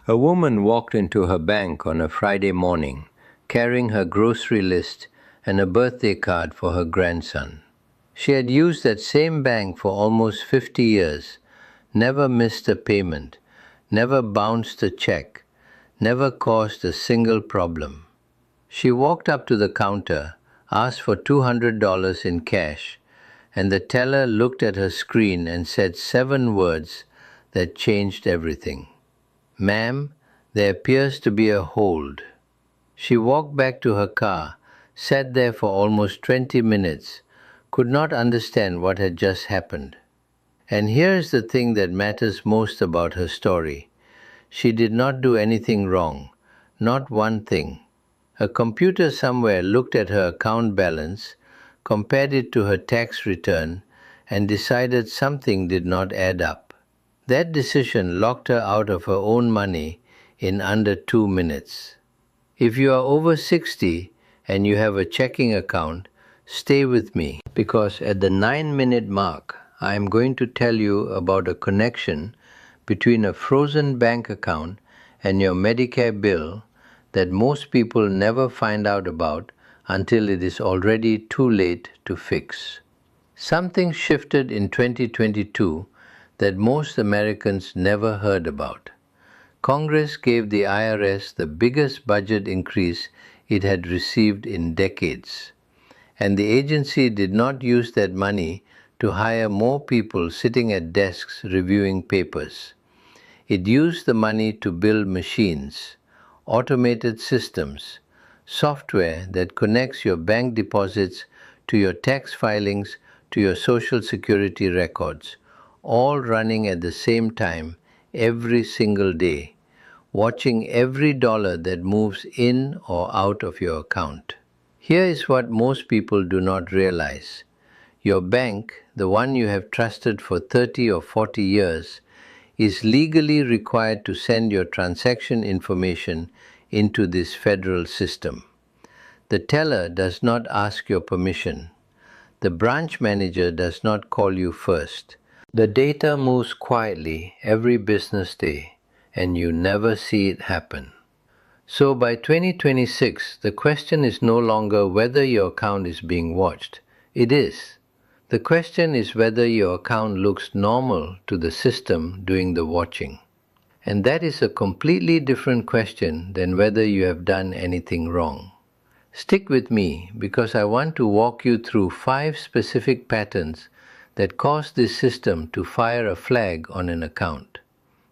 A woman walked into her bank on a Friday morning, carrying her grocery list and a birthday card for her grandson. She had used that same bank for almost 50 years, never missed a payment, never bounced a check, never caused a single problem. She walked up to the counter, asked for $200 in cash, and the teller looked at her screen and said 7 words that changed everything. "Ma'am, there appears to be a hold." She walked back to her car, sat there for almost 20 minutes, could not understand what had just happened. And here's the thing that matters most about her story. She did not do anything wrong, not one thing. A computer somewhere looked at her account balance, compared it to her tax return, and decided something did not add up. That decision locked her out of her own money in under 2 minutes. If you are over 60 and you have a checking account, stay with me, because at the 9-minute mark, I am going to tell you about a connection between a frozen bank account and your Medicare bill that most people never find out about until it is already too late to fix. Something shifted in 2022 that most Americans never heard about. Congress gave the IRS the biggest budget increase it had received in decades, and the agency did not use that money to hire more people sitting at desks reviewing papers. It used the money to build machines, automated systems, software that connects your bank deposits to your tax filings to your Social Security records, all running at the same time every single day, watching every dollar that moves in or out of your account. Here is what most people do not realize. Your bank, the one you have trusted for 30 or 40 years, is legally required to send your transaction information into this federal system. The teller does not ask your permission. The branch manager does not call you first. The data moves quietly every business day, and you never see it happen. So by 2026, the question is no longer whether your account is being watched. It is. The question is whether your account looks normal to the system doing the watching. And that is a completely different question than whether you have done anything wrong. Stick with me, because I want to walk you through 5 specific patterns that cause this system to fire a flag on an account.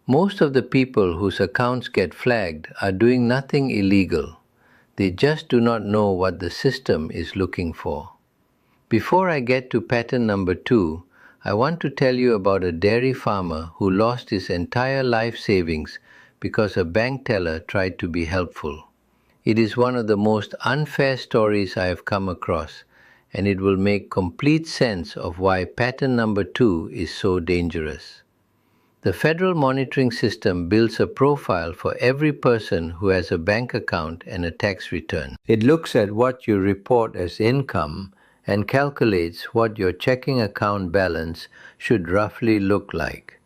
Most of the people whose accounts get flagged are doing nothing illegal. They just do not know what the system is looking for. Before I get to pattern number 2, I want to tell you about a dairy farmer who lost his entire life savings because a bank teller tried to be helpful. It is one of the most unfair stories I have come across, and it will make complete sense of why pattern number 2 is so dangerous. The federal monitoring system builds a profile for every person who has a bank account and a tax return. It looks at what you report as income and calculates what your checking account balance should roughly look like.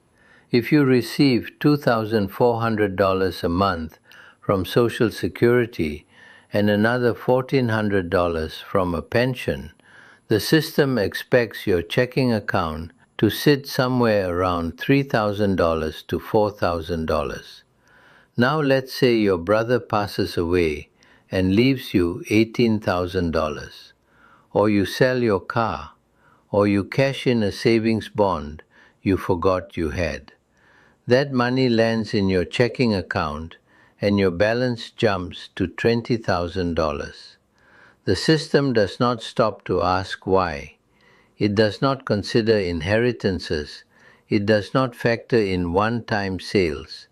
If you receive $2,400 a month from Social Security and another $1,400 from a pension, the system expects your checking account to sit somewhere around $3,000 to $4,000. Now let's say your brother passes away and leaves you $18,000. Or you sell your car, or you cash in a savings bond you forgot you had. That money lands in your checking account and your balance jumps to $20,000. The system does not stop to ask why. It does not consider inheritances. It does not factor in one-time sales.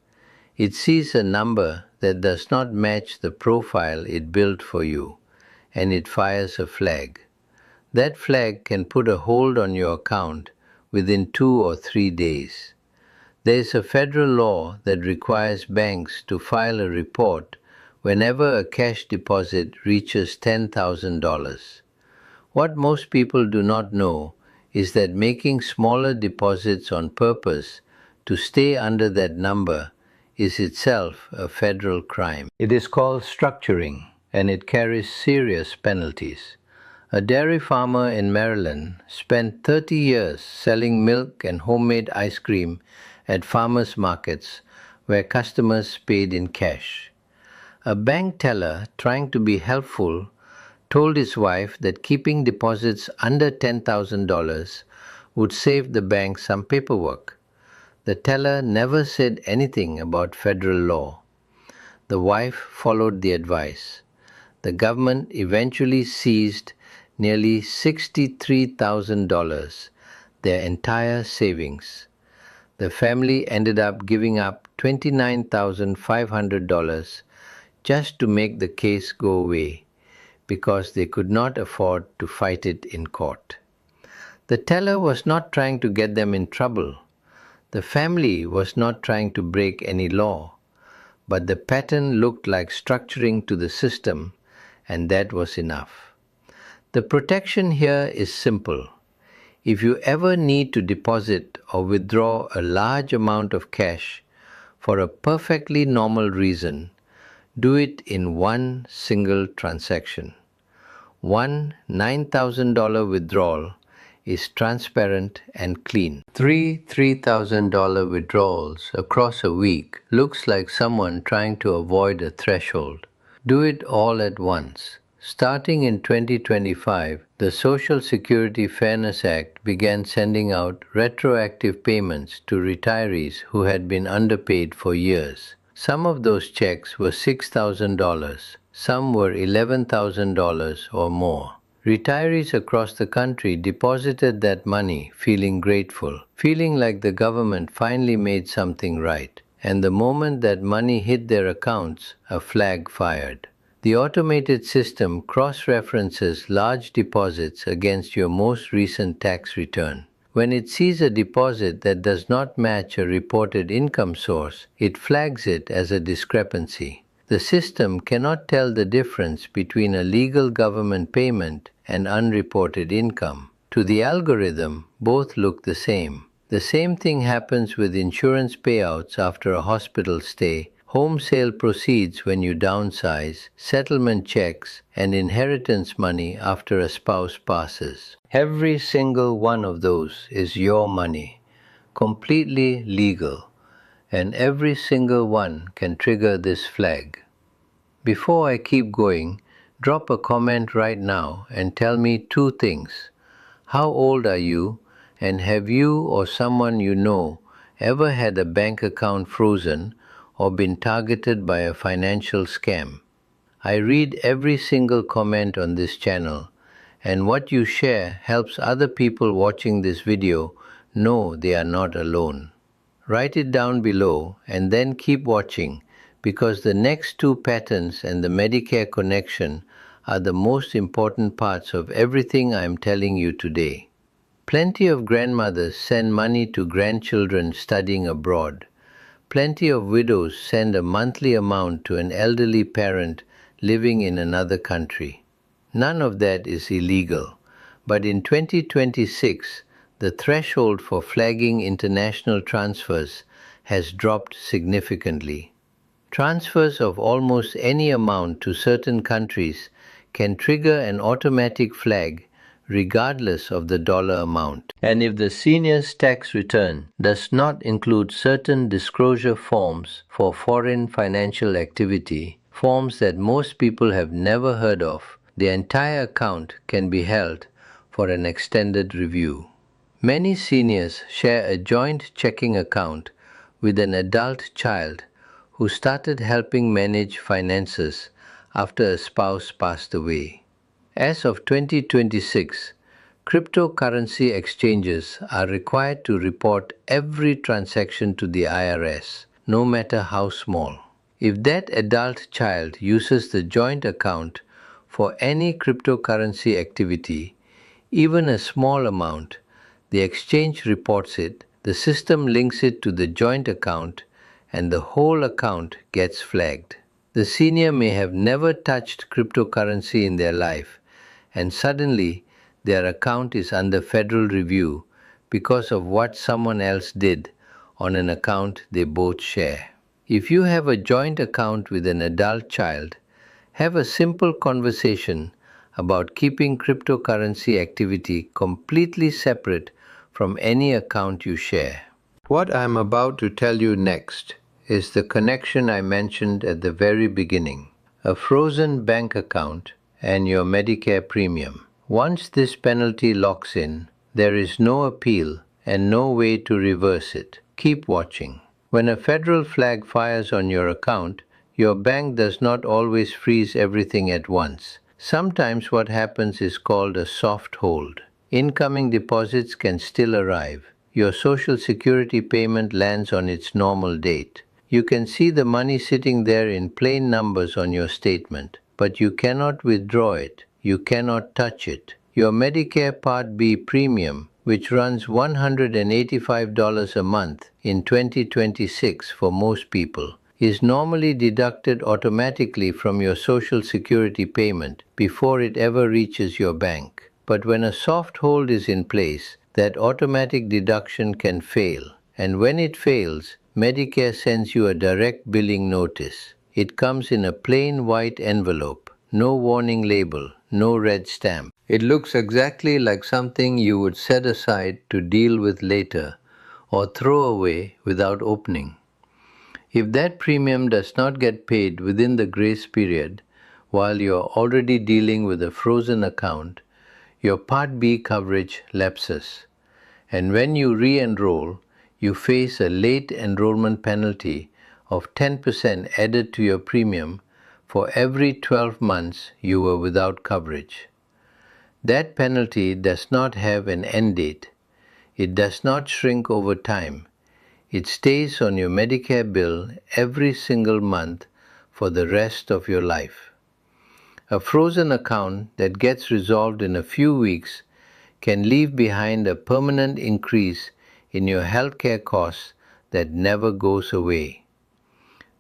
It sees a number that does not match the profile it built for you, and it fires a flag. That flag can put a hold on your account within 2 or 3 days. There is a federal law that requires banks to file a report whenever a cash deposit reaches $10,000. What most people do not know is that making smaller deposits on purpose to stay under that number is itself a federal crime. It is called structuring, and it carries serious penalties. A dairy farmer in Maryland spent 30 years selling milk and homemade ice cream at farmers' markets where customers paid in cash. A bank teller, trying to be helpful, told his wife that keeping deposits under $10,000 would save the bank some paperwork. The teller never said anything about federal law. The wife followed the advice. The government eventually seized nearly $63,000, their entire savings. The family ended up giving up $29,500 just to make the case go away because they could not afford to fight it in court. The teller was not trying to get them in trouble. The family was not trying to break any law, but the pattern looked like structuring to the system, and that was enough. The protection here is simple. If you ever need to deposit or withdraw a large amount of cash for a perfectly normal reason, do it in one single transaction. One $9,000 withdrawal is transparent and clean. Three $3,000 withdrawals across a week looks like someone trying to avoid a threshold. Do it all at once. Starting in 2025, the Social Security Fairness Act began sending out retroactive payments to retirees who had been underpaid for years. Some of those checks were $6,000, some were $11,000 or more. Retirees across the country deposited that money feeling grateful, feeling like the government finally made something right. And the moment that money hit their accounts, a flag fired. The automated system cross-references large deposits against your most recent tax return. When it sees a deposit that does not match a reported income source, it flags it as a discrepancy. The system cannot tell the difference between a legal government payment and unreported income. To the algorithm, both look the same. The same thing happens with insurance payouts after a hospital stay, home sale proceeds when you downsize, settlement checks, and inheritance money after a spouse passes. Every single one of those is your money, completely legal, and every single one can trigger this flag. Before I keep going, drop a comment right now and tell me two things. How old are you, and have you or someone you know ever had a bank account frozen or been targeted by a financial scam? I read every single comment on this channel, and what you share helps other people watching this video know they are not alone. Write it down below and then keep watching, because the next two patterns and the Medicare connection are the most important parts of everything I am telling you today. Plenty of grandmothers send money to grandchildren studying abroad. Plenty of widows send a monthly amount to an elderly parent living in another country. None of that is illegal, but in 2026, the threshold for flagging international transfers has dropped significantly. Transfers of almost any amount to certain countries can trigger an automatic flag regardless of the dollar amount. And if the senior's tax return does not include certain disclosure forms for foreign financial activity, forms that most people have never heard of, the entire account can be held for an extended review. Many seniors share a joint checking account with an adult child who started helping manage finances after a spouse passed away. As of 2026, cryptocurrency exchanges are required to report every transaction to the IRS, no matter how small. If that adult child uses the joint account for any cryptocurrency activity, even a small amount, the exchange reports it, the system links it to the joint account, and the whole account gets flagged. The senior may have never touched cryptocurrency in their life, and suddenly their account is under federal review because of what someone else did on an account they both share. If you have a joint account with an adult child, have a simple conversation about keeping cryptocurrency activity completely separate from any account you share. What I'm about to tell you next is the connection I mentioned at the very beginning: a frozen bank account and your Medicare premium. Once this penalty locks in, there is no appeal and no way to reverse it. Keep watching. When a federal flag fires on your account, your bank does not always freeze everything at once. Sometimes what happens is called a soft hold. Incoming deposits can still arrive. Your Social Security payment lands on its normal date. You can see the money sitting there in plain numbers on your statement, but you cannot withdraw it. You cannot touch it. Your Medicare Part B premium, which runs $185 a month in 2026 for most people, is normally deducted automatically from your Social Security payment before it ever reaches your bank. But when a soft hold is in place, that automatic deduction can fail. And when it fails, Medicare sends you a direct billing notice. It comes in a plain white envelope, no warning label, no red stamp. It looks exactly like something you would set aside to deal with later or throw away without opening. If that premium does not get paid within the grace period, while you're already dealing with a frozen account, your Part B coverage lapses. And when you re-enroll, you face a late enrollment penalty of 10% added to your premium for every 12 months you were without coverage. That penalty does not have an end date. It does not shrink over time. It stays on your Medicare bill every single month for the rest of your life. A frozen account that gets resolved in a few weeks can leave behind a permanent increase in your healthcare costs that never goes away.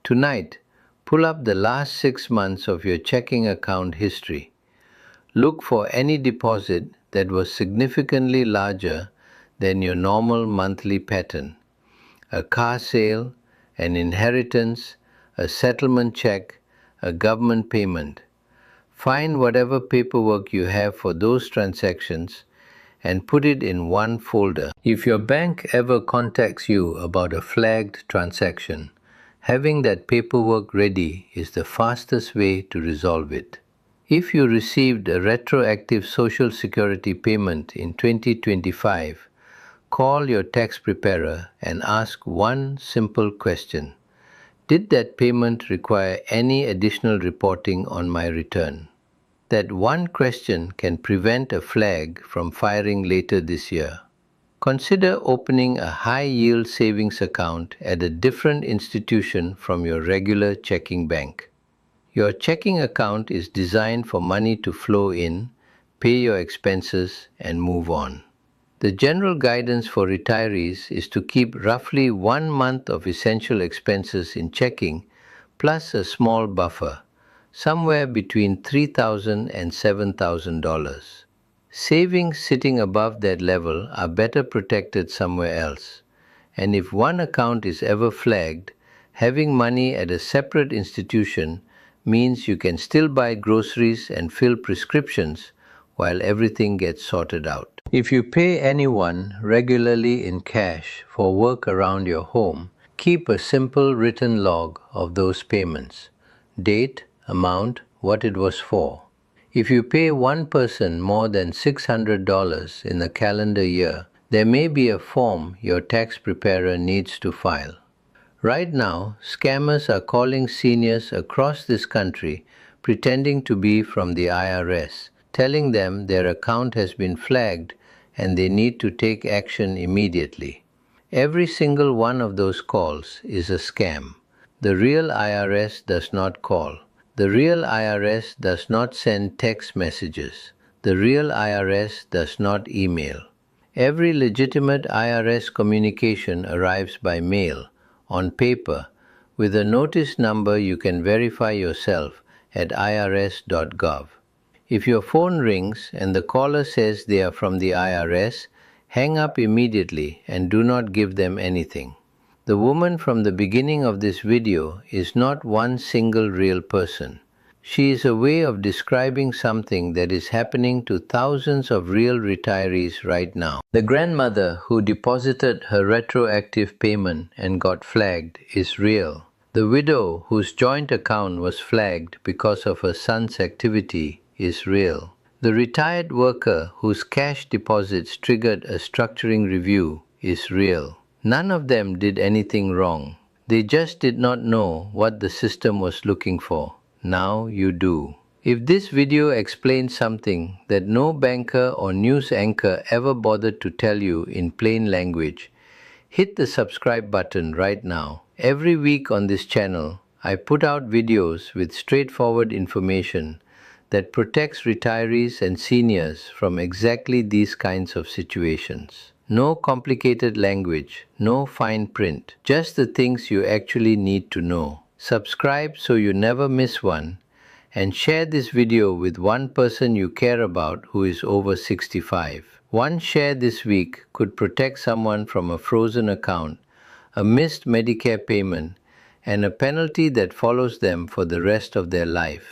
Tonight, pull up the last 6 months of your checking account history. Look for any deposit that was significantly larger than your normal monthly pattern. A car sale, an inheritance, a settlement check, a government payment. Find whatever paperwork you have for those transactions and put it in one folder. If your bank ever contacts you about a flagged transaction, having that paperwork ready is the fastest way to resolve it. If you received a retroactive Social Security payment in 2025, call your tax preparer and ask one simple question: did that payment require any additional reporting on my return? That one question can prevent a flag from firing later this year. Consider opening a high-yield savings account at a different institution from your regular checking bank. Your checking account is designed for money to flow in, pay your expenses, and move on. The general guidance for retirees is to keep roughly 1 month of essential expenses in checking, plus a small buffer, somewhere between $3,000 and $7,000. Savings sitting above that level are better protected somewhere else. And if one account is ever flagged, having money at a separate institution means you can still buy groceries and fill prescriptions while everything gets sorted out. If you pay anyone regularly in cash for work around your home, keep a simple written log of those payments: date, amount, what it was for. If you pay one person more than $600 in a calendar year, there may be a form your tax preparer needs to file. Right now, scammers are calling seniors across this country pretending to be from the IRS, telling them their account has been flagged and they need to take action immediately. Every single one of those calls is a scam. The real IRS does not call. The real IRS does not send text messages. The real IRS does not email. Every legitimate IRS communication arrives by mail, on paper, with a notice number you can verify yourself at irs.gov. If your phone rings and the caller says they are from the IRS, hang up immediately and do not give them anything. The woman from the beginning of this video is not one single real person. She is a way of describing something that is happening to thousands of real retirees right now. The grandmother who deposited her retroactive payment and got flagged is real. The widow whose joint account was flagged because of her son's activity is real. The retired worker whose cash deposits triggered a structuring review is real. None of them did anything wrong. They just did not know what the system was looking for. Now you do. If this video explains something that no banker or news anchor ever bothered to tell you in plain language, hit the subscribe button right now. Every week on this channel, I put out videos with straightforward information that protects retirees and seniors from exactly these kinds of situations. No complicated language, no fine print, just the things you actually need to know. Subscribe so you never miss one, and share this video with one person you care about who is over 65. One share this week could protect someone from a frozen account, a missed Medicare payment, and a penalty that follows them for the rest of their life.